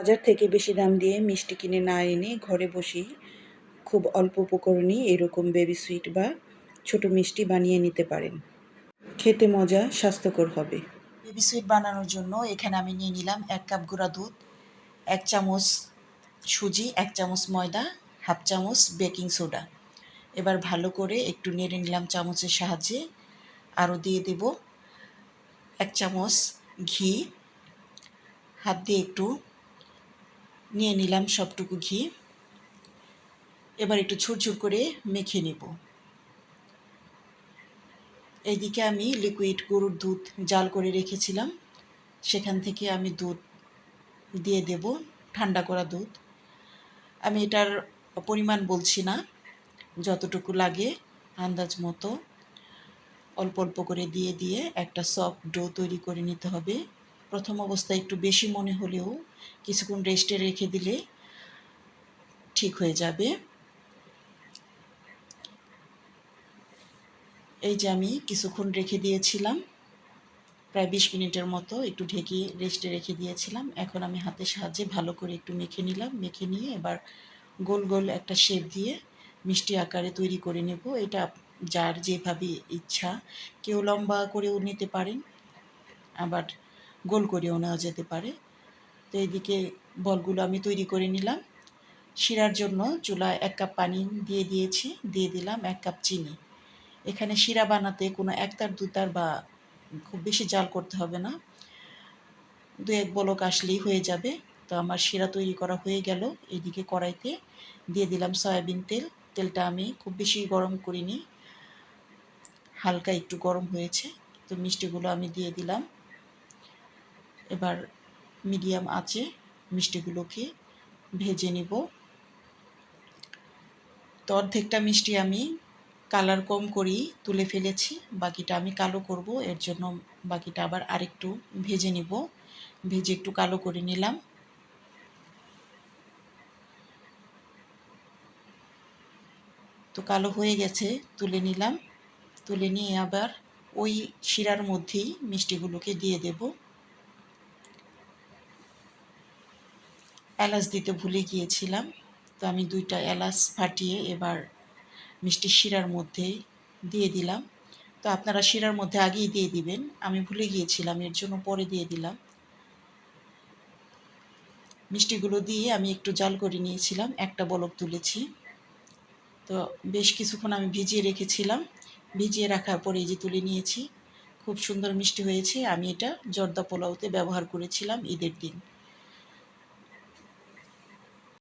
বাজার থেকে বেশি দাম দিয়ে মিষ্টি কিনে না এনে ঘরে বসেই খুব অল্প উপকরণে এরকম বেবি সুইট বা ছোট মিষ্টি বানিয়ে নিতে পারেন। খেতে মজা, স্বাস্থ্যকর হবে। বেবি সুইট বানানোর জন্য এখানে আমি নিয়ে নিলাম 1 কাপ গুঁড়া দুধ, 1 চামচ সুজি, 1 চামচ ময়দা, হাফ চামচ বেকিং সোডা। এবার ভালো করে একটু নেড়ে নিলাম চামচের সাহায্যে। আরও দিয়ে দেব 1 চামচ ঘি। হাত দিয়ে একটু নিয়ে নিলাম সবটুকু ঘি। এবার একটু ঝুরঝুর করে মেখে নেব। এইদিকে আমি লিকুইড গরুর দুধ জাল করে রেখেছিলাম, সেখান থেকে আমি দুধ দিয়ে দেব, ঠান্ডা করা দুধ। আমি এটার পরিমাণ বলছি না, যতটুকু লাগে আন্দাজ মতো অল্প অল্প করে দিয়ে দিয়ে একটা সফট ডো তৈরি করে নিতে হবে। প্রথম অবস্থায় একটু বেশি মনে হলেও কিছুক্ষণ রেস্টে রেখে দিলে ঠিক হয়ে যাবে। এই যে আমি কিছুক্ষণ রেখে দিয়েছিলাম, প্রায় 20 মিনিটের মতো একটু ঢেকে রেস্টে রেখে দিয়েছিলাম। এখন আমি হাতের সাহায্যে ভালো করে একটু মেখে নিলাম। মেখে নিয়ে এবার গোল গোল একটা শেপ দিয়ে মিষ্টি আকারে তৈরি করে নেব। এটা যার যেভাবে ইচ্ছা, কেউ লম্বা করেও নিতে পারেন, আবার গোল করেও নেওয়া যেতে পারে। তো এইদিকে বলগুলো আমি তৈরি করে নিলাম। শিরার জন্য চুলায় 1 কাপ পানি দিয়ে দিয়েছি, দিয়ে দিলাম 1 কাপ চিনি। এখানে শিরা বানাতে কোনো একতার দুতার বা খুব বেশি জাল করতে হবে না, 2-1 বলক আসলেই হয়ে যাবে। তো আমার শিরা তৈরি করা হয়ে গেল। এদিকে কড়াইতে দিয়ে দিলাম সয়াবিন তেল। তেলটা আমি খুব বেশি গরম করিনি, হালকা একটু গরম হয়েছে। তো মিষ্টিগুলো আমি দিয়ে দিলাম। এবার মিডিয়াম আঁচে মিষ্টিগুলোকে ভেজে নিব। তো অর্ধেকটা মিষ্টি আমি কালার কম করেই তুলে ফেলেছি, বাকিটা আমি কালো করব। এর জন্য বাকিটা আবার আরেকটু ভেজে নিব। ভেজে একটু কালো করে নিলাম। তো কালো হয়ে গেছে, তুলে নিলাম। তুলে নিয়ে আবার ওই শিরার মধ্যেই মিষ্টিগুলোকে দিয়ে দেব। এলাচ দিতে ভুলে গিয়েছিলাম, তো আমি 2টা এলাচ ফাটিয়ে এবার মিষ্টির শিরার মধ্যে দিয়ে দিলাম। তো আপনারা শিরার মধ্যে আগেই দিয়ে দিবেন, আমি ভুলে গিয়েছিলাম, এর জন্য পরে দিয়ে দিলাম। মিষ্টিগুলো দিয়ে আমি একটু জাল করে নিয়েছিলাম, একটা বলক তুলেছি। তো বেশ কিছুক্ষণ আমি ভিজিয়ে রেখেছিলাম। ভিজিয়ে রাখার পরে এই যে তুলে নিয়েছি। খুব সুন্দর মিষ্টি হয়েছে। আমি এটা জর্দা পোলাওতে ব্যবহার করেছিলাম ঈদের দিন।